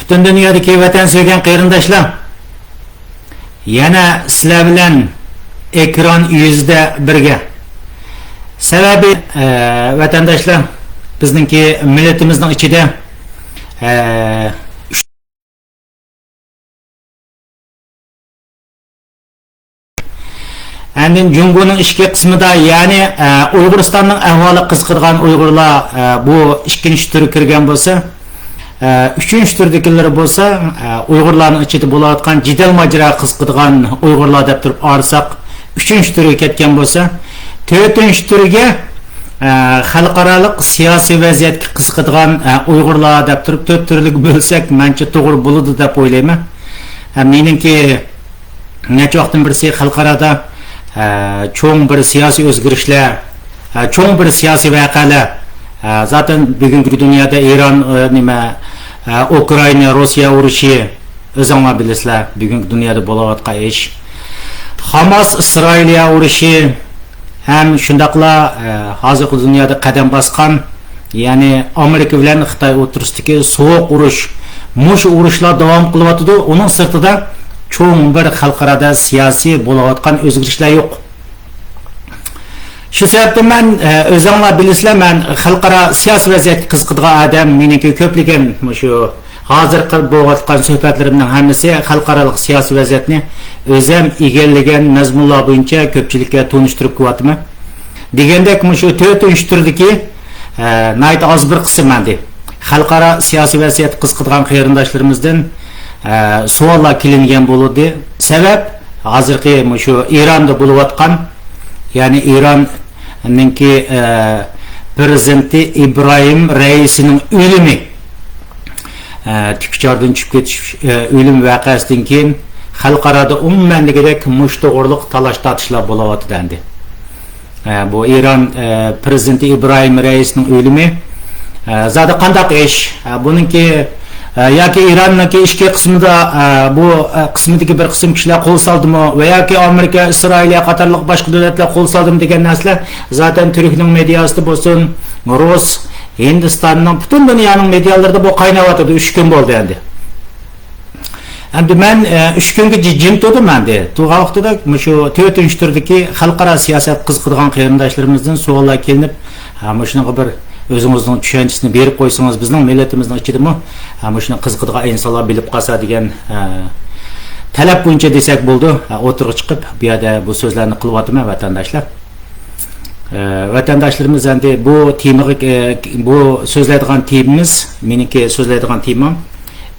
Bütün dünyadaki vatan sevgen qarindoshlar, yana sizlar bilan ekran yüzde birga. Sebebi vatandaşlar, bizningki millatimizning ichida Әнден Jungo'nun ishki qismida, ya'ni Uyg'uristonning ahvoli qiziqadigan Uyg'urlar bu ikkinchi turi kirgan bo'lsa, uchinchi turdagilar bo'lsa, Uyg'urlarning ichida bo'layotgan jidal majra qiziqadigan Uyg'urlar deb turib arsak, uchinchi turiga ketgan bo'lsa, to'rtinchi turiga xalqarалық siyosiy vaziyatga qiziqadigan Uyg'urlar deb turib to'rt turlik bo'lsak, mencha to'g'ri bo'ladi deb o'ylayman. Meningki necha vaqtdan birisi xalqarada çoğun bir siyasi o'zgarishlar, çoğun bir siyasi voqealar, zaten bugungi dünyada İran, Ukrayna, Rossiya urushi, o'zinglar bilasizlar, bugungi dunyoda bo'layotgan ish. Hamas, Isroiliya urushi ham shundaqla hozirgi dunyoda qadam bosgan, ya'ni Amerika bilan Xitoy o'rtasidagi sovuq urush, mush urushlar davom qilyapti. Uning sirtida çoğun bir xalqarada siyasi bo'layotgan o'zgarishlar yo'q. Shu sababdan men o'zinglar bilasizlar, men xalqaro siyosiy vaziyatga qiziqadigan odam, meniki ko'pligan shu hozirgi bo'layotgan suhbatlarimning hammasi xalqaro siyosiy vaziyatni o'zim egallagan mazmunlar bo'yicha ko'pchilikka tunishtirib qo'yaman. Degandek, shu 4-turdagi nayt oz bir qism menda xalqaro siyosiy vaziyatga qiziqadigan qarindoshlarimizdan savollar kelingan bo'ldi. Sabab hozirgi shu Ironda bo'layotgan, ya'ni Ironninki prezidenti Ibrohim Raisining o'limi, tikchordan chiqib ketish o'lim voqeasidan keyin xalqarada umummandagidek mushto'g'irliq talash-tortishlar bo'layotdi endi. Bu Iron prezidenti Ibrohim Raisining o'limi zada qandaq ish? Buningki yoki Iranning ishki qismida bu qismidagi bir qism kishilar qo'l soldimi va yoki Amerika, Isroiliya qatorliq boshqa davlatlar qo'l soldimi degan narsalar zaten Turkning mediasida bo'lsin, Rus, Hindistonning butun dunyoning medialarida bu qaynayotdi. 3 kun bo'ldi endi. Endi men 3 kunga jim turdim endi. To'g'ri vaqtida shu 4-turdagi xalqaro siyosat qiziqadigan qarindoshlarimizdan savollar kelinib, shunaqa bir o'zingizning tushunchisini berib qo'ysangiz, bizning millatimizning ichidami shuni qiziqadigan insonlar bilib qolsa degan talab bo'yicha desak bo'ldi. O'tirib chiqib bu yerda bu so'zlarni qilyapman vatandoshlar. Vatandoshlarimiz endi bu temaga, bu so'zlaydigan temamiz, meniki so'zlaydigan temam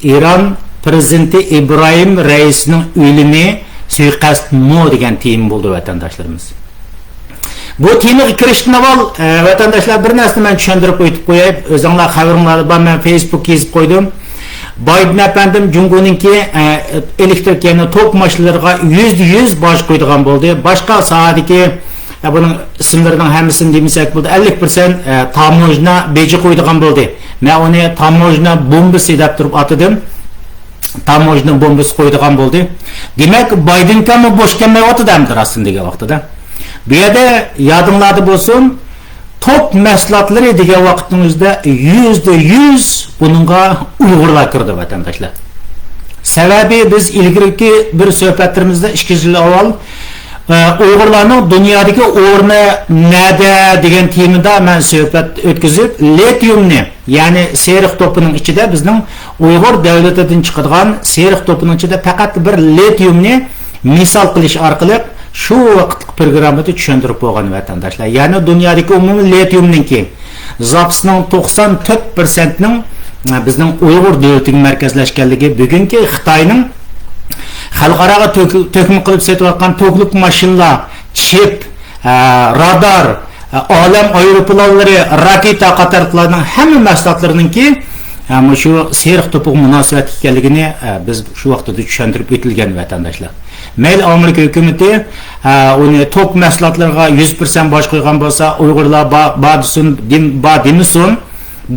Iron prezidenti Ibrohim Raisining o'limi suiqasdmi degan tema bo'ldi vatandoshlarimiz. Bu temaga kirishdan avval vatandoshlar bir narsani men tushuntirib o'tib qo'yay. O'zinglar xabaringlar bor, men Facebook yozib qo'ydim. Biden efendim Jungo'ninki elektrik yani tok mashinalarga %100 boj qo'ydigan bo'ldi. Boshqa sohadagi buning ismlarining hammasini demasak bo'ldi, 50% tamojna beji qo'ydigan bo'ldi. Men uni tamojna bombasi deb turib atadim. Tamojna bombasi qo'ydigan bo'ldi. Demak, Biden kam bo'sh kelmayotdi demdir aslında degan vaqtida. Bu yerda yodinglarda bo'lsin, top mahsulotlari degan vaqtimizda %100 buningga Uyg'urlar kirdi vatandoshlar. Sababi biz ilgirki bir suhbatlarimizda 2 yil avval Uyg'urlarning dunyodagi o'rni nada degan temada men suhbat o'tkazib, litiumni, ya'ni seriq to'pining ichida bizning Uyg'ur davlatidan chiqadigan seriq to'pining ichida faqat bir litiumni misol qilish orqali şu vaqtlik programmada tushuntirib qo'ygan vatandoshlar. Ya'ni dunyodagi umumiy litiumninki zapsning 94%ning bizning Uyg'ur davlatiga markazlashganligi, bugungi Xitoyning xalqaro to'kim qilib setayotgan to'klik mashinalar, chip, radar, olam aeroplanlari, raketa qatorlarning hamma mahsulotlarininki shu seriq to'piga munosabat ekanligini biz shu vaqtda tushuntirib o'tilgan vatandoshlar. Mayli Amerika hukumati uni top mahsulotlarga 100% boj qo'ygan bo'lsa, Uyg'urlar demisun,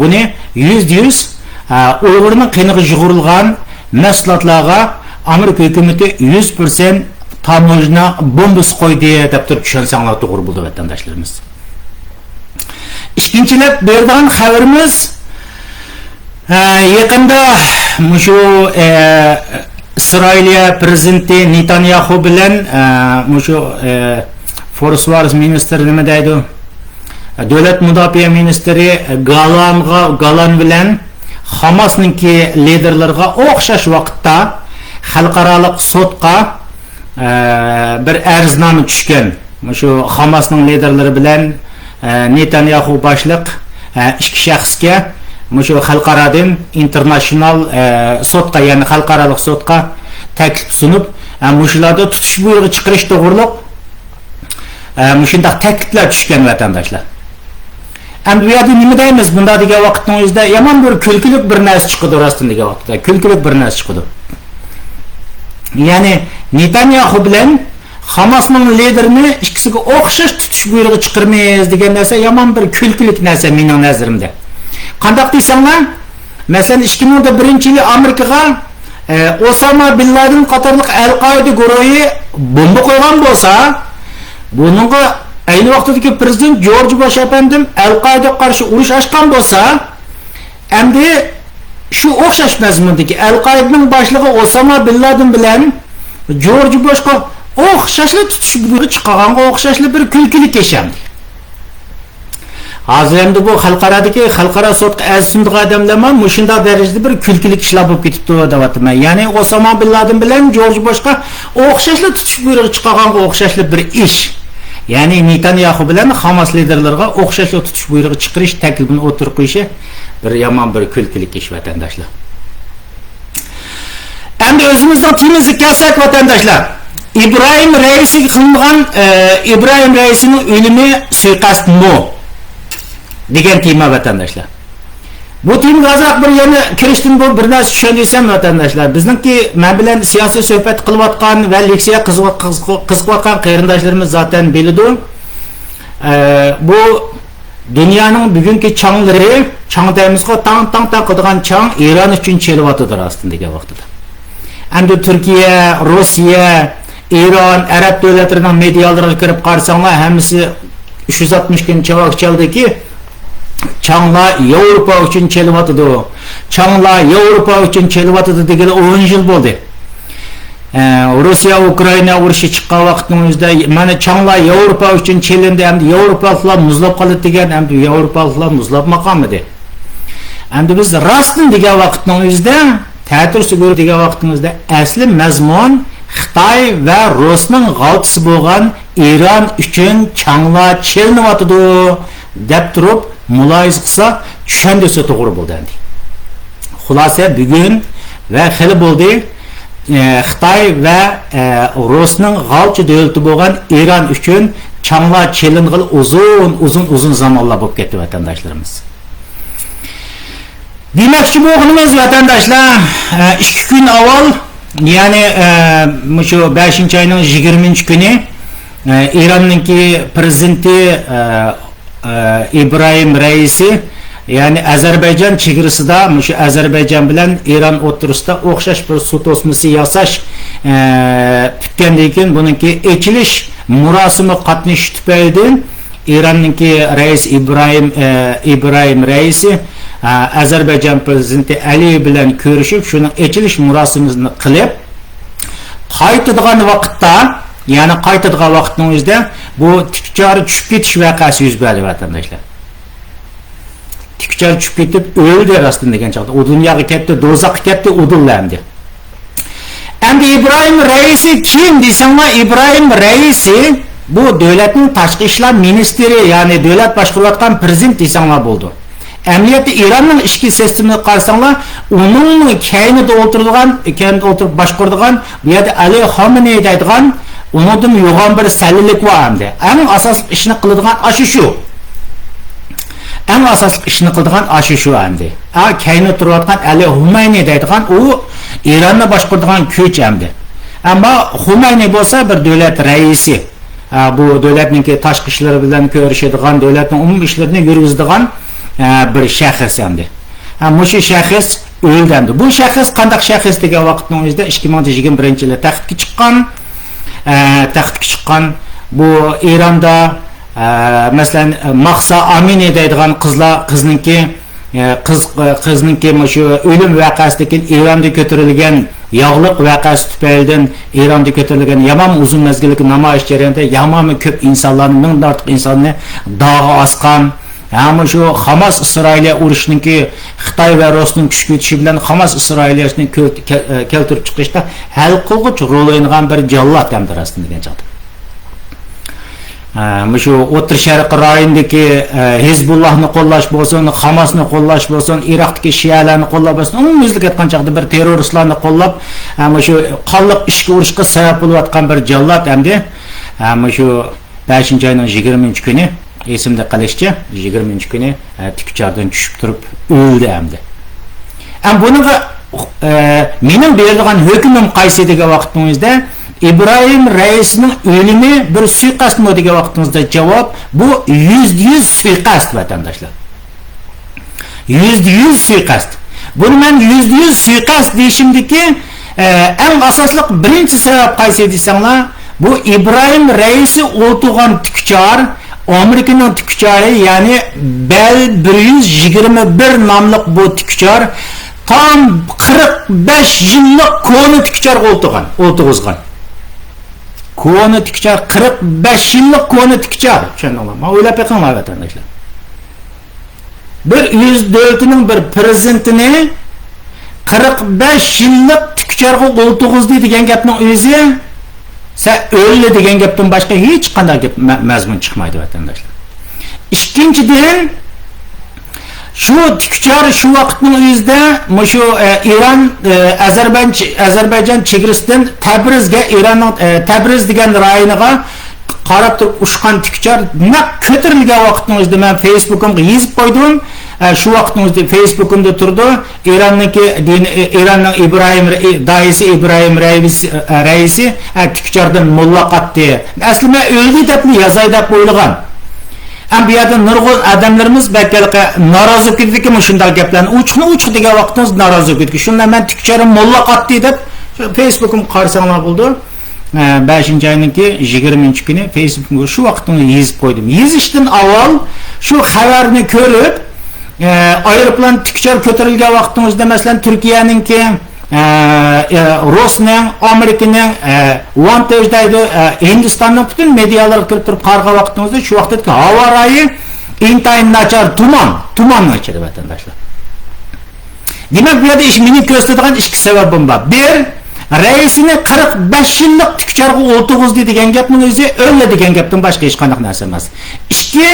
buni %100 Uyg'urning qiniga yug'urilgan mahsulotlarga Amerika hukumati 100% tamojna bombasi qo'ydi deb turib tushunsanlar to'g'ri bo'ldi vatandoshlarimiz. Ikkinchilab bergan xabarimiz yaqinda Muşu İsrailiya prezidenti Netanyahu bilen muşu Foreign Affairs Ministeri nima deydi? Devlet Müdafiə Ministeri Galan bilen Hamas'nınki liderlerine oxşaş vaqtda xalqaralıq sotqa bir arznoma tushgan. Muşu Hamas'ның liderleri bilen Netanyahu başlıq ikki shaxsga muşu xalqaradan international sotqa, yani xalqaralıq sotqa taklif sunup muşularda tutuş buyrug'i chiqarish to'g'riliq muşundaq takliflar tushgan vatandaşlar. Endi bu yerda nima deymiz? Bunda degan vaqtning o'zida yomon bir kulkilik bir narsa chiqdi rostdan degan vaqtda. Kulkilik bir narsa chiqdi. Yani Netanyahu bilen Hamas'ның liderini ikkisiga o'xshash tutush buyrug'i chiqarmaymiz degan narsa yomon bir kulkilik narsa mening nazarimda. Qandaq deysanglar, masalan 2001-yili Amerikaga Osama bin Laden qatorliq Al-Qoida guruhi bomba qo'ygan bo'lsa, buningga ayni vaqtdagi prezident George Bush efendim Al-Qoida qarshi urush ochgan bo'lsa, endi shu o'xshash mazmundagi Al-Qoidaning boshlig'i Osama bin Laden bilan George Bushga o'xshashli tutush buyrug'i chiqqanga o'xshashli bir kulkilik yashamdi. Hozir endi bu xalqaro sotqa azsundiq odamlar mushunda darajada bir kulkilik ishlar bo'lib ketibdi deyapman. Ya'ni Osama bin Laden bilan George Bushga o'xshashli tutush buyrug'i chiqqanga o'xshashli bir ish. Yani Netanyahu bilan Hamas liderlariga o'xshashli tutush buyrug'i chiqarish taklifini o'tirib qo'yishi bir yomon bir kulkilik ish vatandaşlar. Endi o'zimizning timimizga kelsak vatandaşlar, İbrahim Reis'e qilingan İbrahim Reis'in o'limi suiqasdmi degan tema vatandaşlar. Bu tema azroq bir yana kirishdan bu bir narsa tushundiysam vatandaşlar, bizningki men bilan siyosiy suhbat qilayotgan va leksiya qiziqayotgan qarindoshlarimiz zaten biladi. Bu dunyoning bugungi changlari, chang deymizga tang qiladigan chang Eron uchun chelyapti aslında degan vaqtida. Endi Turkiya, Rossiya, Eron, Arab davlatlarining medialariga kirib qarasanglar, hammasi 360 kun chavaq chaldiki, Çanlar Avrupa üçün çelivatıdı. Çanlar Avrupa üçün çelivatıdı degeli 10 yıl oldu. Rusya Ukrayna urushi chiqqan vaqtning o'zida mana Çanlar Avrupa üçün çelindi, endi Avrupaliklar muzlab qoldi degan, endi Avrupaliklar muzlab maqamidi. Endi biz rostdan degan vaqtning o'zida, ta'tirsi ko'rib degan vaqtning o'zida asli mazmun Xitoy va Rusning g'altisi bo'lgan Eron uchun Çanlar chelinyapti deb turib muloyiz qilsa tushundisi to'g'ri bo'ldi endi. Xulosa bugun va xili bo'ldi Xitoy va Rusning g'alchi davlati bo'lgan Eron uchun changlar cheling'il uzun zamonlar bo'lib ketdi vatandaşlarımız. Demakchi bo'lganimiz vatandaşlar 2 kun avval, ya'ni shu 5-oyning 20-kuni Eronning prezidenti İbrahim Reis'i, yani Azerbaycan chegarasida shu Azerbaycan bilan Eron o'rtasida o'xshash bir sud o'smasi yasash tutgandan keyin buningki echilish murosimi qatnashish tufaylidan Eronning rais İbrahim Reis'i Azerbaycan prezidenti Aliyev bilan ko'rishib, shuning echilish murosimini qilib qaytadigan vaqtda, yani qaytadigan vaqtning o'zida bu tikchari tushib ketish voqeasi yuz berdi vatandaşlar. Tikchari tushib ketib o'ldi rostdan degan chaqda. U dunyoga ketdi, do'zaxga ketdi, udillamdi. Endi İbrahim Reis'i kim desanglar, İbrahim Reis'i bu davlatning tashqi ishlar ministri, yani davlat boshqarayotgan prezident desanglar bo'ldi. Emniyeti Eronning ichki sistemini qarasanglar, uning kaynida o'tirib boshqaradigan, bu yerda Ali Xamenei deydigan Ondan yoğun bir səllilik var hem de. En asas işini qıladigan aşı şu. En asas işini qıladigan aşı şu hem de. Kayni turayotgan Ali Xamenei deydigan o İranni boshqaradigan kuch hem de. Ama Xamenei bo'lsa bir davlat raisi. Bu davlatning tashqi ishlari bilan ko'rishadigan, davlatning umumiy ishlarini yurgizadigan bir shaxs hem de. Ama şu shaxs o'ldi hem de. Bu shaxs qanday shaxs degan vaqtning o'zida 2021-yilda taxtga chiqqan. Bu Eronda mesela Mahsa Amini deydigan qizningki qizninki shu o'lim voqasidan Eronda ko'tarilgan yog'liq voqasi tufaylidan Eronda ko'tarilgan yomon uzun mezgillik namoyish jarayonida yomon ko'p insonlarni, mingdan ortiq insonni dog'i osgan. Ama şu Hamas İsrail'e urushniki Xitoy va Rossiyaning kuch kutishi bilan Hamas İsrail'ni keltirib chiqishda hal qilg'uch rol o'ynagan bir jallod hamdir aslında degan chaqda. Şu O'rta Sharq rayonidagi Hizbullahni qo'llash bo'lsin, Hamasni qo'llash bo'lsin, Iroqdagi shiyalarni qo'llab bo'lsin, umumiylik aytgan chaqda bir terroristlarni qo'llab, şu qonliq ishga urishga sabab bo'layotgan bir jallod hamdi. Şu 5-oyning 20-kuni esimde qalishcha 20-kuni tikchardan tushib turib o'ldi hamdi. Bunaqa mening berilgan hukmim qaysi degan vaqtingizda İbrahim Raisning o'limi bir suiqasdmi degan vaqtingizda javob bu %100 suiqasd vatandoshlar. %100 suiqasd. Buni men %100 suiqasd deyishimdiki eng asosli birinchi sabab qaysi desanglar, bu İbrahim Raisi o'tirgan tikchar Amerika'nın tükçarı yani Bel 121 namlık bu tükçar tam 45 yıllık konu tükçar oltuğuzgan. Konu tükçar 45 yıllık konu tükçar. Ma öyle pekan var vatandaşlar. Bir %4'ünün bir prezentini 45 yıllık tükçar oltuğuz degan gapning o'zi sen öyle degan gapdan başka hiç qanday gap mazmun chiqmaydi vatandaşlar. İkinciden şu tükçar şu vaqtning o'zida şu İran Azerbaycan chegarasidan Tabrizga Iranning Tabriz degan rayoniga qarab turib ushgan tükçar naq ko'tarilgan vaqtning o'zida men Facebook'imga yozib qo'ydim. Şu vaqtning o'zida Facebook'imda turdi. Iranning İbrahim daisi İbrahim Raisi tükçardan mulla qatdi. Aslında o'ldi deb yozay deb o'ylagan. Bu yerda nurg'un odamlarimiz balki norozi ketdiki shunday gaplarni uch degan vaqtimiz norozi ketdi. Shunda men tükçarim mulla qatdi deb Facebook'im qarsanglar bo'ldi. 5-oyninki 20-kuni Facebook'ga shu vaqtni yozib qo'ydim. Yozishdan avval shu xabarni ko'rib aeroplan tükçar ko'tarilgan vaqtimizda masalan Turkiyaninki Rossiyaning, Amerikaning, Vantajdagi Hindistonning butun medialar kirib turib qarg'a vaqtimizda shu vaqtdagi havo rayi intayin nachar tuman nachar vatandoshlar. Demak bu yerda meni ko'rsatadigan ikki sababim bor. Bir, raisini 45 yillik tükçarga o'tirg'izdi degan gapning o'zi o'ldi degan gapdan boshqa hech qanday narsa emas. Ikki,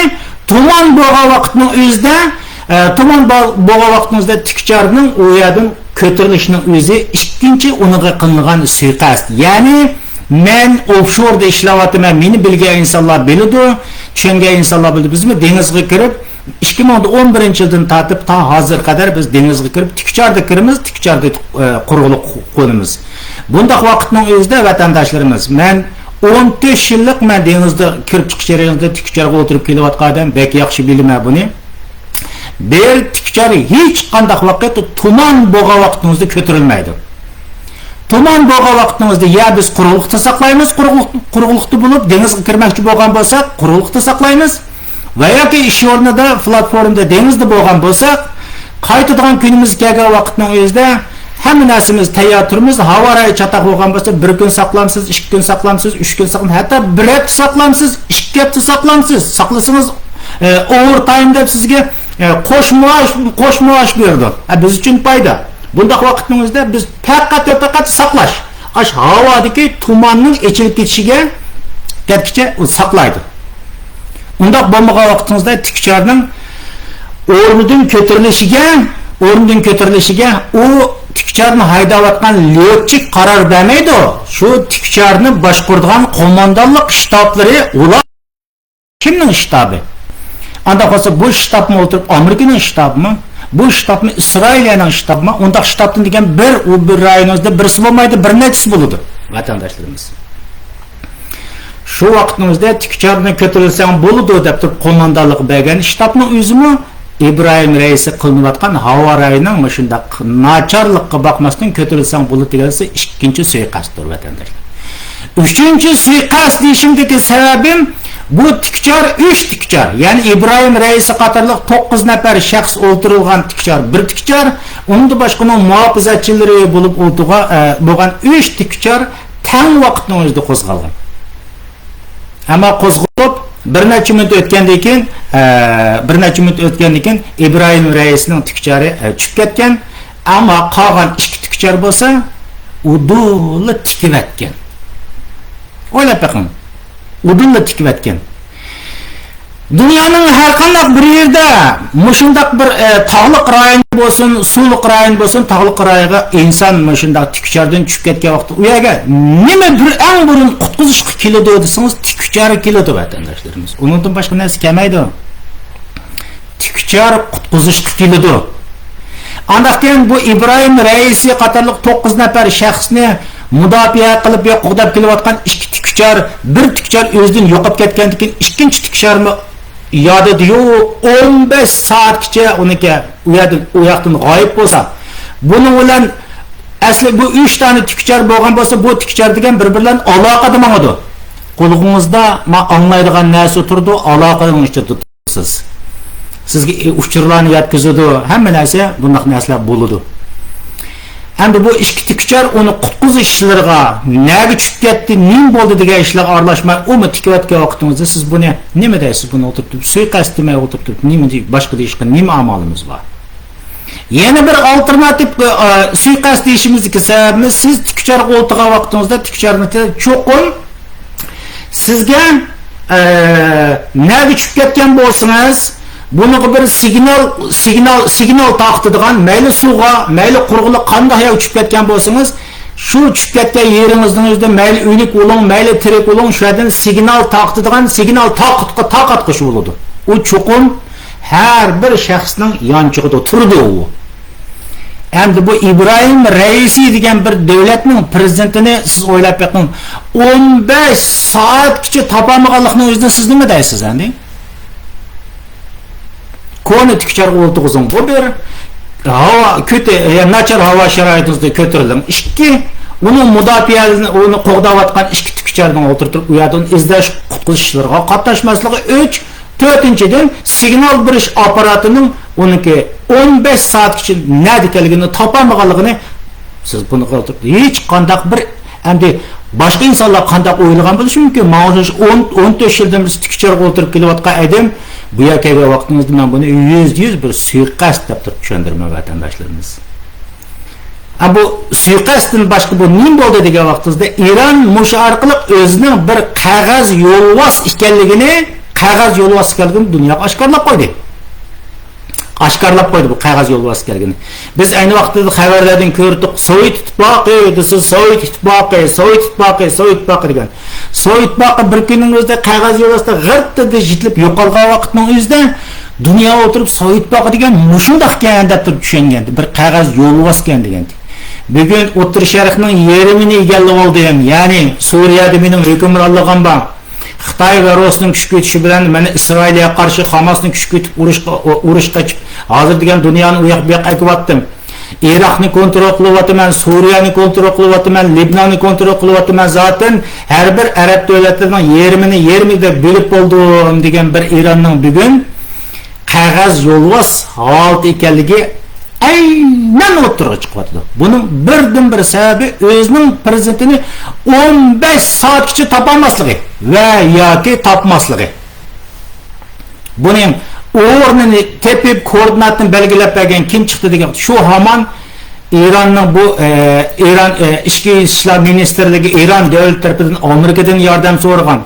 tuman bo'lgan vaqtning o'zida tuman bo'lgan vaqtimizda tükçarning u yerdan ko'tarilishining o'zi ikkinchi uniga qilingan suiqasd. Ya'ni men offshore ishlayapman, meni bilgan insonlar biladi, tushungan insonlar biladi. Bizmi dengizga kirib 2011-yildan tortib ta hozir qadar biz dengizga kirib tükçarda kiramiz, tükçarda quruqlik qo'yamiz. Bundaq vaqtning o'zida vatandoshlarimiz men 14 yillik men dengizda kirib chiqish jarayonida tükçarga o'tirib kelayotgan odam bek yaxshi bilaman buni. Bir tükçar hiç qandaq vaqt tuman bo'lgan vaqtingizda ko'tarilmaydi. Tuman bo'lgan vaqtingizda ya biz quruqlikda saqlaymiz, quruqlikda bo'lib dengizga kirmoqchi bo'lgan bo'lsak, quruqlikda saqlaymiz va yoki ish o'rnida, platformada dengizda bo'lgan bo'lsak, qaytadigan kunimiz kelgan vaqtning o'zida hamma narsamiz tayyor turmiz. Havo rayi chataq bo'lgan bo'lsa, 1 kun saqlamsiz, 2 kun saqlamsiz, 3 kun saqlamsiz, hatto 1 hafta saqlamsiz, 2 hafta saqlamsiz. Saqlasangiz overtime deb sizga qo'shmaosh berdi. Biz uchun foyda. Bundaq vaqtimizda biz faqat saqlash, havodagi tumanning ichilib ketishiga ketkicha saqlaydi. Undaq bo'lmagan vaqtimizda tükçarning o'rnidan ko'tarilishiga u tükçarni haydayotgan lyochik qaror bermaydi. Shu tükçarni boshqaradigan qo'mondonlik shtablari ular kimning shtabi? Anda olsa bu shtabmi o'tirib Amerikaning shtabmi? Bu shtabmi İsrailning shtabmi? Unda shtabdan degan bir rayonimizda birisi bo'lmaydi, bir nechisi bo'ladi vatandoshlarimiz. Shu vaqtimizda tükçarni ko'tarilsang bo'ladi deb turib qo'mondonlik bergan shtabning o'zimi İbrahim Raisi qilinayotgan havo rayining shundaq nacharlikqa boqmasdan ko'tarilsang bo'ladi degansi ikkinchi suiqasddir vatandoshlar. Üçüncü suiqasd deyishimdagi sababim Bu tikçar 3 tikçar. Yani İbrahim Reisi qatarlıq 9 nəfər şəxs o'ltirilgan tikçar, bir tikçar, onun başqaның muhafizatçilari bo'lib bo'lgan 3 tikçar tang vaqtning o'zida qo'zg'algan. Ama qo'zg'alib bir necha minut o'tgandan keyin İbrahim Reisning tikchari tushib ketgan, ama qolgan 2 tikchar bo'lsa, udulli tikib etgan. O'ylab baqing. Udulli tikib etgan. Dünyanın her qanday bir yerde mushundaq bir tog'liq rayon bo'lsin, suvliq rayon bo'lsin, tog'liq rayonga inson mushundaq tikchardan tushib ketgan vaqtda u yerga nima bir eng burun qutqizishga keladi desangiz, tikchar keladi vatandoshlarimiz. Undan boshqa narsa kelmaydi. Tikchar qutqizishga keladi. Andaqdan bu İbrahim Reisi qatarlıq 9 nafar shaxsni mudofaa qilib yo'qoqdab kelayotgan 2 tikchar, bir tikchar o'zidan yo'qolib ketgandan keyin ikkinchi tikcharmi yada diyor 15 saatgacha uniki u yoqdan g'oyib bo'lsa, buni bilan asli bu 3 tane tikchar bo'lgan bo'lsa, bu tikchar degan bir-birlan aloqada bo'ladi. Qo'lingizda men anglaydigan narsa turdi, aloqaning ichida tursiz. Sizga uchurlarni yetkazadi, hamma narsa bunday narsalar bo'ladi. Endi bu 2 tikchar uni qutqizish ishlariga nega tushib ketdi, nim bo'ldi degan ishlarga aralashmay, uni tikayotgan vaqtingizda siz buni nima deysiz? Buni o'tirib suiqasd demay o'tirib nima deyib boshqa deyishga nima amalimiz bor? Yana bir alternativ suiqasd deyishimizga sababimiz, siz tikcharga o'tirgan vaqtingizda tikcharni cho'qin sizga nega tushib ketgan bo'lsangiz, bunu bir signal taqtidigan, mayli suvga, mayli qurg'iliq qanday uçup ketgan bo'lsangiz, shu uçup ketgan yeringizdin o'zida mayli o'lik bo'ling, mayli tirik bo'ling, shu yerdan signal taqtidigan, signal taqatqish bo'ladi. U cho'qim har bir shaxsning yonchig'ida turdi u. Endi bu İbrahim Reisi degan bir davlatning prezidentini siz o'ylab baqing, 15 soatgacha topolmaganlikning o'zida siz nima deysiz endi? Konu tikcharga o'ltirg'izing, bu bir havo nachar havo sharoitida ko'tarildim. Ikki uni mudofaasini, uni qo'g'dayotgan 2 tikchardan o'tirtirib, u yerdan izlash qutqizishlarga qatnashmasligi 3, 4-dan signal berish apparatining uniki 15 soatgacha nada kelganini topolmaganligini siz buni qilib hech qanday bir endi boshqa insonlar qanday o'ylagan bo'lishi mumkin. Mana 14 yildan biz tikcharga o'tirib kelayotgan odam bu yerga vaqtimizda men buni %100 bir suiqasd deb tushundirman vatandoshlarimiz. Bu suiqasddan boshqa bu nima bo'ldi degan vaqtimizda Eron mushu orqali o'zining bir qog'oz yo'lvos ekanligini dunyoga oshkorlab qo'ydi. Bu qog'oz yo'lvos ekanligini. Biz ayni vaqtda xabarlardan ko'rdik, Sovet ittifoqi desa, Sovet ittifoqi degan. Sovet ittifoqi bir kunning o'zida qog'oz yo'lvosda g'irtda jitlib yo'qolgan vaqtning o'zida dunyo o'tirib Sovet ittifoqi degan mushundaq ekan deb turib tushungandi. Bir qog'oz yo'lvos ekan degandi. Bugun O'rta Sharqning yerimini egallab oldi ham, ya'ni Suriyada mening hukmronligim bor. Xitoy va Rossiyaning kuch ko'tishi bilan mana Isroilga qarshi Hamasning kuch ko'tib urushga chiqib, hozir degan dunyoni u yoq-bu yoqqa aytib, Iroqni kontrol qilyapman, Suriyani kontrol qilyapman, Libnonni kontrol qilyapman. Zaten har bir arab davlatlarining yerimida bo'lib bo'ldim degan bir Eronning bugun qog'oz yo'lvos holat ekanligi aynan o'tirib chiqyapti. Buning birdan bir sababi o'zining prezidentini 15 soatgacha topolmasligi va yoki topmasligi. Buning o'rnini tepib koordinatini belgilab bergan kim chiqdi degan shu hamon Eronning bu Eron ichki ishlar ministrligi Eron davlat tarafidan Amerikadan yordam so'ragan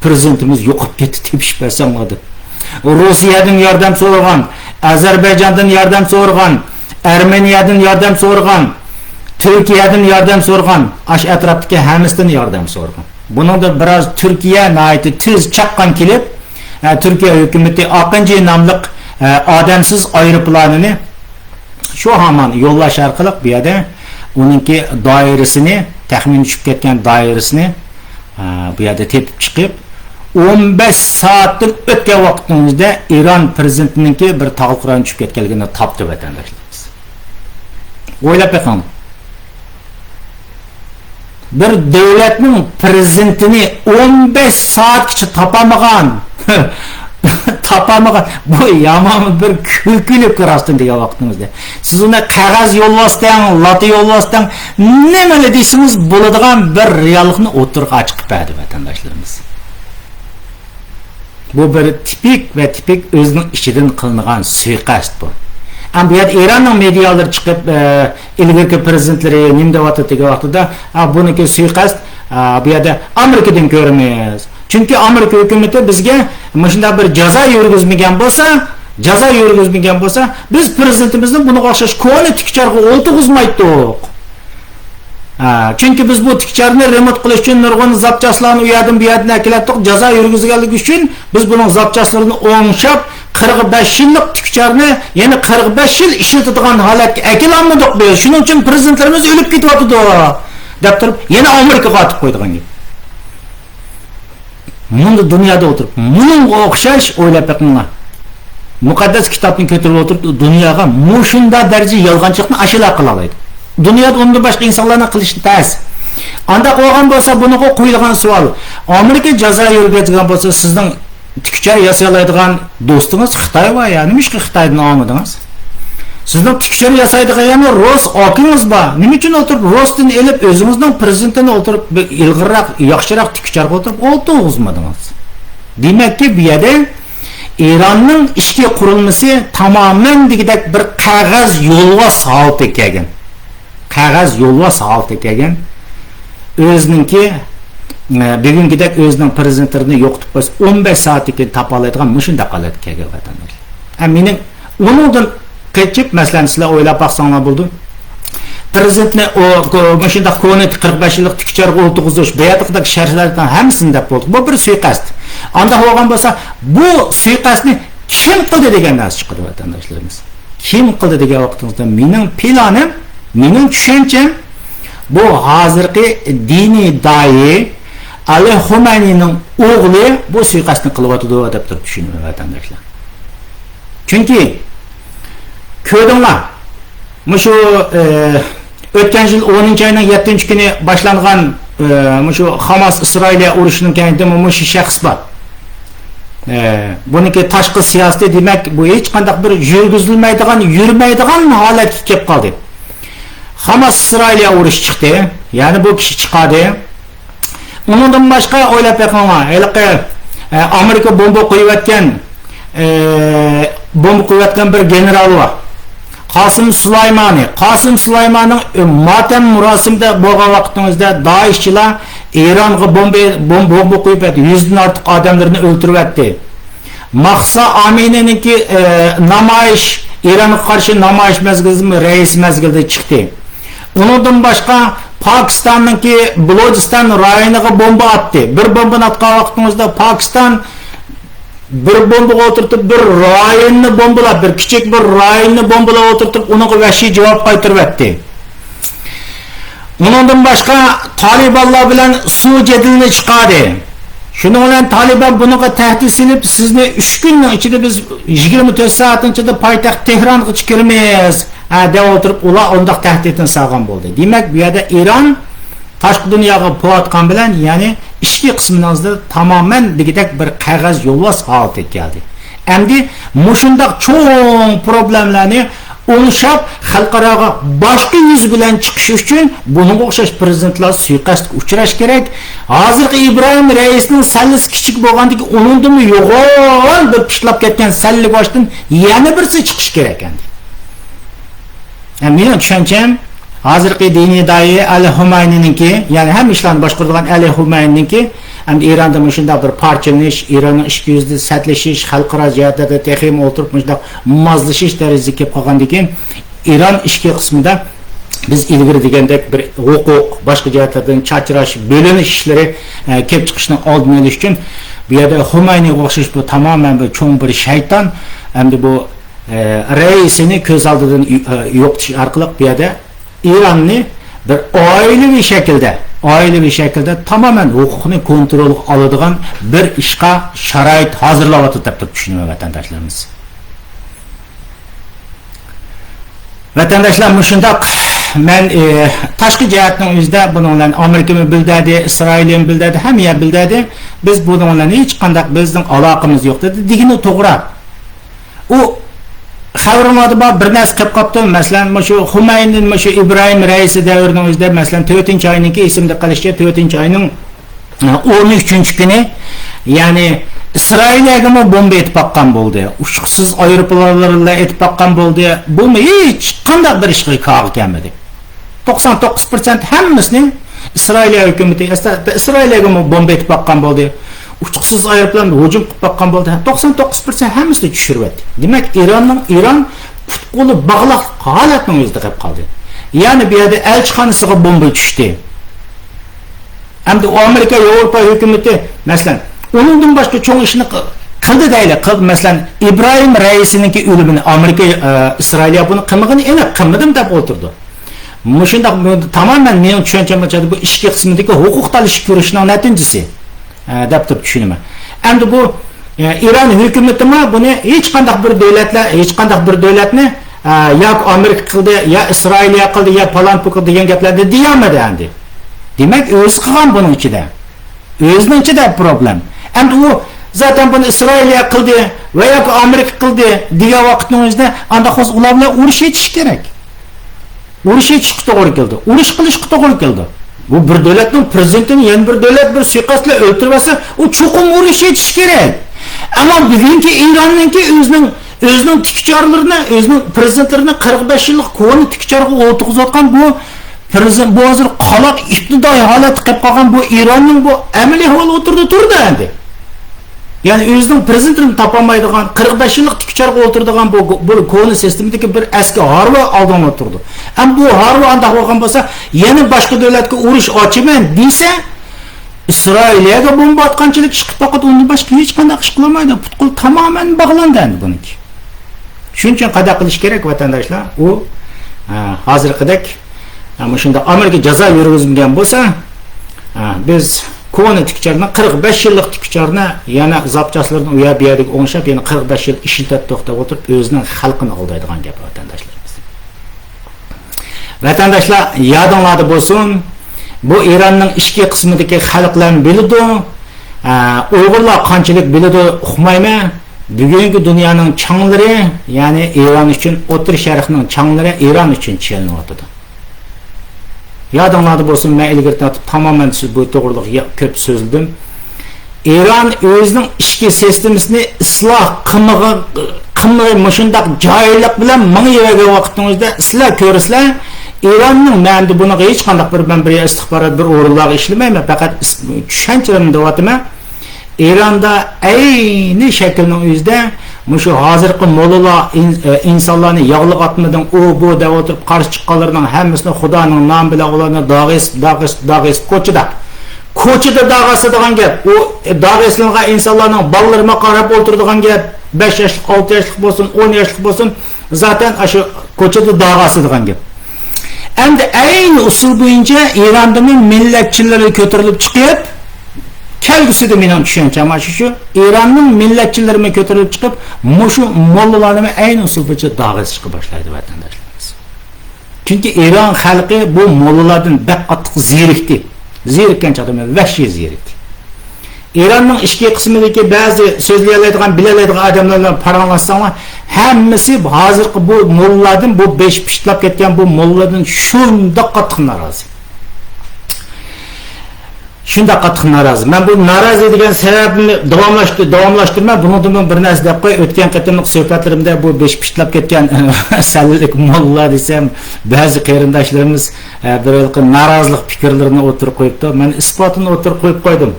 prezidentimiz yo'qib ketdi tepishib bersamadi. Rossiyadan yordam so'ragan, Ozarbayjondan yordam so'ragan, Armeniyadan yordam so'ragan, Turkiyadan yordam so'ragan, ash atrofdagi hammasidan yordam so'ragan. Buningda biroz Turkiya nayt tez chaqqan kelib, Türkiye hükümeti Akıncı namlı adamsız aeroplanını şu hamon yo'llash orqali bu yerda uningki doirasini, taxmin tushib ketgan doirasini bu yerda tepib chiqib 15 soatdan o'tgan vaqtimizda Eron prezidentininki bir tog'qurani tushib ketganligini topdi vatandoshlarimiz. O'ylab baqing. bir devletning prezidentini 15 saatgacha topamagan bu yaman bir külkülük rastın degan vaqtimizda. Siz uni qog'oz yo'llasdan, lati yo'llasdan nima deysiniz bo'ladigan bir reallikni o'tirg'a chiqib berdi vatandoshlarimiz. Bu bir tipik o'zining ichidan qilingan suiqasd bu. Am bu yerda Eronning medialari chiqib ilgirki prezidentlari nim deyapti degan vaqtida buniki suiqasd bu yerda Amerikadan ko'ramiz. Çünkü Amerika hükümeti bizge şunda bir jazo yurgizmagan bo'lsa, biz prezidentimizning buni o'xshash ko'ni tikcharga o'ltig'izmaydik. Çünkü biz bu tikcharni remont qilish uchun nurg'un zapchaslarni u yerdan bu yerdan aklatdik, jazo yurgizganligi uchun biz buning zapchaslarini o'ngshab 45 yillik tikcharni yana 45 yil ishlatadigan holatga akilolmadik biz. Shuning uchun prezidentlarimiz o'lib ketyapti deb turib yana Amerikaga otib qo'ydigan gap. Bunda dunyoda o'tirib, bunga o'xshash o'ylab baqinglar. Muqaddas kitobni ko'tarib o'tirib, dunyoga mushunda darajada yolg'onchilikni ashula qila oladi. Dunyoda undan boshqa insonlarning qilishni tas. Anda qo'ygan bo'lsa, buni qo'yilgan savol. Amerika jazo yurgizgan bo'lsa, sizning tikchar yasay oladigan do'stingiz Xitoy va ya'ni nima ishga Xitoydan olmadingiz? Sizning tikchar yasaydigan yana Rus okingiz bor. Nima uchun o'tirib Rusdan elib o'zingizning prezidentini o'tirib ilg'irroq, yaxshiroq tikcharga o'tirib o'ltirg'izmadingiz? Demakki, bu yerda Eronning ichki qurilmasi tamoman degidek bir qog'oz yo'lvos holati kelgan. O'ziningki bugungidek o'zining prezidentini yo'qotib qo'ysa 15 soatga topalaydigan mushunda holat kelgan vatandoshlar. Mening uningdan qechib, masalan, sizlar o'ylab baqsanglar bo'ldi. Prezidentni mushunda ko'ni 45 yillik tikcharga o'ltig'izish, bayatdagi sharhlardan hammasini deb bo'ldi. Bu bir suiqasd. Anda bo'lgan bo'lsa, bu suiqasdni kim qildi degan narsa chiqadi vatandoshlarimiz. Kim qildi degan vaqtimizda mening planim, mening tushuncham bu hozirgi diniy dai Ali Xumayniyning o'g'li bu suiqasdni qilyapti deb turib tushunaman vatandoshlar. Chunki ko'rdinglar, shu o'tgan yil 10-oyning 7-kuni boshlangan shu Hamas Isroiliya urushining keyinda shu shaxs bor. Buniki tashqi siyosat demak, bu hech qanday bir yurmaydigan holatga kelib qoldi. Hamas Isroiliya urush chiqdi, ya'ni bu kishi chiqadi. Undan boshqa o'ylab baqinglar, Amerika bomba qo'yayotgan bir general bor. Qasim Sulaymonning motam murosimida bo'lgan vaqtimizda Daeshchilar Eronga bomba qo'yib 100 dan ortiq odamlarni o'ldiryapti. Mahsa Amininiki namoyish, Eronga qarshi namoyish mezgilida rais mezgilida chiqdi. Undan boshqa Pokistonniki Balochiston rayoniga bomba atdi. Bir bombani atgan vaqtimizda Pokiston bir bomba o'tirtib, bir rayonni bombalab, bir kichik bir rayonni bombalab o'tirtib, uninga vahshiy javob qaytaryapti. Undan boshqa Talibanlar bilan suv jadalini chiqadi. Shuning bilan Taliban bunga tahdid silib, sizni 3 kunning ichida biz 24 soatning ichida poytaxt Tehronga chiqiramiz deb o'tirib, ular undaq tahdidni solgan bo'ldi. Demak, bu yerda Eron tashqi dunyoga po'atgan bilan, ya'ni ichki qismimizda tamoman degidek bir qog'oz yo'lvos holatga keldi. Endi mushundaq cho'ng problemlarni o'ngshab xalqaroga boshqa yuz bilan chiqish uchun bunga o'xshash prezidentlar suiqasdga uchrash kerak. Hozirgi Ibrohim raisning sallisi kichik bo'lgandiki, uningdan yo'g'on bir pishlab ketgan salli boshdan yana birsi chiqish kerak endi. Mening tushuncham hozirgi diniy dai Ali Xumayniniki, ya'ni ham ishlarni boshqaradigan Ali Xumayniniki, ham Eronda shunday bir parchalanish, Eronning ichki yuzida satlashish, xalqaro jihatda texim o'tirib shunday mozlashish darajasiga kelib qolgandan keyin Eron ichki qismida biz ilgari degandek bir huquq, boshqa jihatlardan chachrash, bo'linish ishlari kelib chiqishning oldini olish uchun bu yerda Xumayniga o'xshash bu tamoman bir cho'ng bir shayton, hamda bu raisini ko'z oldidan yo'qotish orqali bu yerda Eronning bir oilaviy shaklda tamoman huquqni kontrol oladigan bir ishga sharoit hozirlayapti deb tushunaman vatandoshlarimiz. Vatandoshlar shundoq men tashqi jihatning o'zida buni bilan Amerikani bildadi, Isroilni bildadi, hamma yer bildadi. Biz buni bilan hech qanday bizning aloqamiz yo'q dedi. Degini to'g'ri. U xabarlarda bor bir narsa qilib qopti. Masalan, shu Humaynin, shu Ibrohim raisi davrining o'zida masalan 4-oyninki esimda qilishcha 4-oyning 13-kuni, ya'ni İsrail'e bomba etip bakkan bo'ldi. Uçuksuz aeroplanlarla etip bakkan bo'ldi. Bu hiç qanday bir ishga kağıt gelmedi. 99% hammasini İsrail hükümeti İsrail'e bomba etip bakkan bo'ldi. Uçuksuz aeroplan hücum qilib bakkan bo'ldi. 99% hammasini tushiribdi. Demak, İran futbolu bağlaq holatning o'zida qolib qoldi. Ya'ni bu yerda elchixonasiga bomba tushdi. Hamda Amerika Yevropa hükümeti masalan onundan başka çoğu işini qildi deylik. Masalan, İbrahim raisininki o'limini Amerika İsrailga buni qilmagani aniq qilmadim deb o'tirdi. Shunda tamamen mening tushuncham bu ishki qismidagi huquq talish ko'rishning natijasi deb tushunaman. Endi bu İran hukumati buni hech qanday bir davlatni ya Amerika qildi, ya İsrailga qildi, ya falan qildi degan gaplarni deyolmadi endi. Demak, o'zi qilgan buning ichida. O'zining ichida problem. Endi u zaten bunu İsrail'e kıldı veya Amerika kıldı diye vaktin özünde anda xo'z ular bilan urush etish kerak. Urush etishga to'g'ri keldi. Urush qilishga to'g'ri keldi. Bu bir davlatning prezidentini yana bir davlat bir suiqasdla o'ltirmasa, u cho'qim urush etish kerak. Ammo bugungi İranninki o'zining tikchorlarini, o'zining prezidentlarini 45 yillik ko'ni tikchorga o'tirg'izayotgan bu prezident bu hozir qaloq iqtidor holatga qolib qolgan bu İranning bu amaliy hol turdi endi. Yani o'zining prezidentini topolmaydigan 45 yillik tikchorga o'tiradigan bu ko'ni sistemdagi bir eski harva oldin o'tirdi. Ham bu harva anda bo'lgan bo'lsa, yana boshqa davlatga urush ochaman desa, İsrailga bomba atqanchilik chiqib faqat undan boshqa hech qanday ish qilmaydi. Putkul tamamen bog'landi endi buniki. Shuning uchun qanday qilish kerak vatandoshlar? U hozirgidek ama shunda Amerika jazo yurgizmagan bo'lsa, biz ko'ni tikchorni 45 yillik tikchorni yana zapchaslarni u yer bu yerga o'ngshab, yana 45 yil ishlatib to'xtab o'tirib, o'zining xalqini aldaydigan gap vatandoshlarimiz. Vatandoshlar yodinglarda bo'lsin, bu Eronning ichki qismidagi xalqlarni biladi, Uyg'urlar qanchalik biladi uqmayman. Bugungi dunyoning changlari, ya'ni Eron uchun O'tir Sharqning changlari Eron uchun chelinyapti. Yadımlarda bo'lsin, men ilgari tamamen bu to'g'riliq ko'p so'zladim. Eron o'zining ichki sistemasini isloh qilmay shundaq joylik bilan ming yilga vaqtingizda sizlar ko'rsizlar, Eronning menda buni hech qanday bir istixborot bir o'rinlar ishlamayman, faqat tushunchalarni deyapman. Eronda ayni shaklning o'zida shu hozirgi mo'llalar insonlarni yog'liq atmadan u bu deb o'tirib qarshi chiqqanlarning hammasini Xudoning nomi bilan ularni dag'is ko'chada dag'asadigan gap. U dag'islangan insonlarning bolalarga qarab o'tiradigan gap. 5 yoshlik, 6 yoshlik bo'lsin, 10 yoshlik bo'lsin, zaten shu ko'chada dag'asadigan gap. Endi ayni usul bo'yicha Eronning millatchilari ko'tarilib chiqib, kelgusida mening tushuncham shu, Eronning millatchilarini ko'tarilib chiqib, mushu mollalarni ayni usul bo'yicha dag'asishga boshlaydi vatandoshlarimiz. Chunki Eron xalqi bu mollalardan qattiq zerikdi. Zerikkan chaqda vahshiy zerikdi. Eronning ichki qismidagi ba'zi so'zlaydigan, biladigan odamlar bilan paranglashsanglar, hammasi hozirgi bu mollalardan, bu 5 pishlab ketgan bu mollalardan shunda qattiq norozi. Shunda qattiq norozi. Men bu norozi degan sababni davomlashtirmay, bundan bir narsa deb qo'y. O'tgan qatimliq suhbatlarimda bu 5 pishlab ketgan sallik mollalar desam, ba'zi qarindoshlarimiz bir norozilik fikrlarini o'tirib qo'yibdi. Men isbotini o'tirib qo'yib qo'ydim.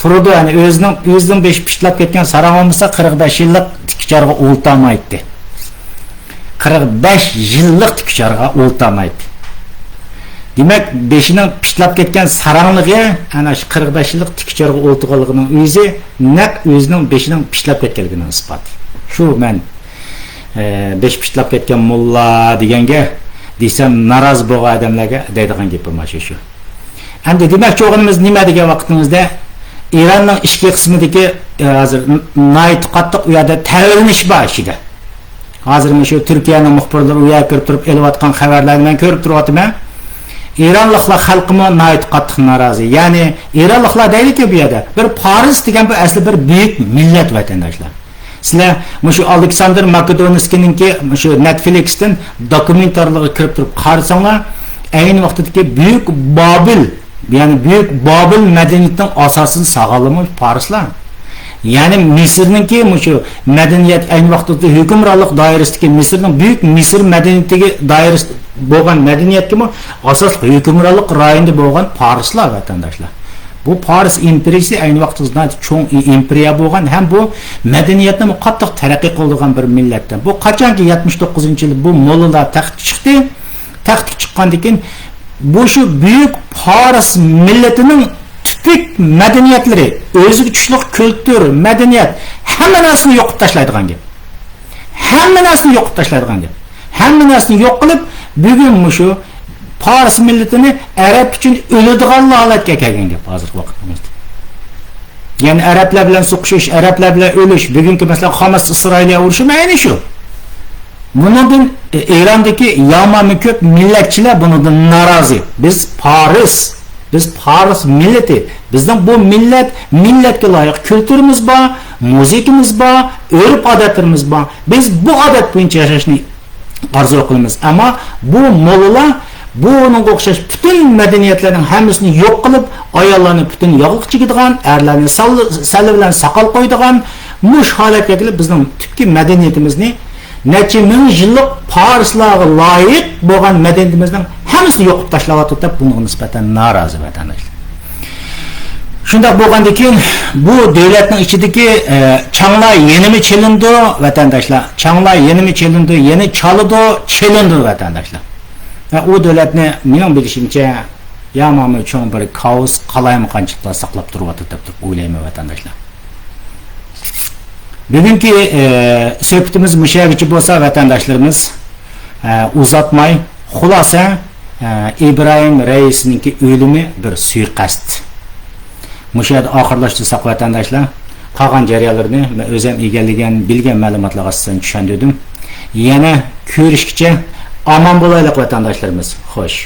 Turdi, ya'ni o'zining 5 pishlab ketgan sarog'imizda 45 yillik tikchorga o'ltamaydi. 45 yillik tikchorga o'ltamaydi. Demak, beshining pishlab ketgan sarangligi ana shu 45 yillik tikchorga o'ltiganligining o'zi naq o'zining beshining pishlab ketganligining isboti. Shu men 5 pishlab ketgan mulla deganga desam naroz bo'lgan odamlarga deydigan gapim shu. Endi demakchi o'g'limiz nima degan vaqtimizda Eronning ichki qismidagi hozir nayt qattiq u yerda tayyorlanish bor ishida. Hozir shu Turkiyaning muxbirlari u yerga kirib turib elayotgan xabarlarni men ko'rib turibman. İranlıqlar xalqıma nəhayət qattiq narazi. Yani İranlıqlar deyil ki bu yerda. Bir Paris degan bu asli bir büyük millet vatandaşlar. Sizlar şu Alexander Makedonskininki şu Netflix'ten dokumentarlığı kirib turib qarasanlar, ayni vaqtdagi büyük Babil, yani büyük Babil medeniyetining asosini sağlamış Parislar. Yani Misirninki şu medeniyet ayni vaqtda hukmronlik doirasidagi Misirning büyük Misir medeniyetiga doirasi bo'lgan medeniyetki mi asas hukmronlik rayonida bo'lgan Parislar vatandaşlar. Bu Paris imperiyasi ayni vaqtda cho'ng imperiya bo'lgan ham bu medeniyetni qattiq taraqqiy qildirgan bir millatdan. Bu qachonki 79-yil bu mollalar taxtga chiqdi. Taxtga chiqqandan keyin bu shu büyük Paris millatining tipik medeniyetlari, o'ziga tushliq kultur, medeniyet hamma narsani yo'qib tashlaydigan gap. Hamma narsani yo'qib tashlaydigan gap. Hamma narsani yo'q qilib, bugun shu Paris millatini Arab uchun o'ladigan holatga kelgan gap hozirgi vaqtimizda. Yani Arablar bilan so'qishish, Arablar bilan o'lish, bugungi masalan Hamas Isroilga urushi ma'ni shu. Bundan Irondagi yomami ko'p millatchilar bundan norozi. Biz Paris milleti, bizden bu milletga loyiq kültürümüz bor, muzikimiz bor, urf-odatlarimiz bor. Biz bu odat bo'yicha yashashni arzu qilamiz. Ama bu mollalar bunga o'xshash bütün medeniyetlerin hammasini yo'q qilib, ayollarni bütün yog'liq chigadigan, erlarni sal bilan saqal qo'yadigan mush holatga kelib bizning tibki medeniyetimizni necha ming yillik Parislarga loyiq bo'lgan medeniyetimizning hammasini yo'qib tashlayotib deb bunga nisbatan norozi vatandaşlar. Shunday bo'lgandan keyin bu davlatning ichidagi changlar yenimi chelindi vatandaşlar. Changlar yenimi chelindi, yeni chelindi vatandaşlar. O davlatni men bilishimcha yomoni cho'ng bir kaos, qalaymiqanchiliklar saqlab turyapti deb o'ylayman vatandaşlar. Bugünkü söhbetimiz müşavirci bo'lsa vatandaşlarımız uzatmay xulasa İbrahim Reis'ninki o'limi bir suiqasd. Müşahid oxirlashtirsak vatandaşlar, qolgan jarayonlarni men o'zim egallagan, bilgan ma'lumotlarga asosan tushundirdim. Yana ko'rishgacha omon bo'laylik vatandaşlarımız. Xo'sh.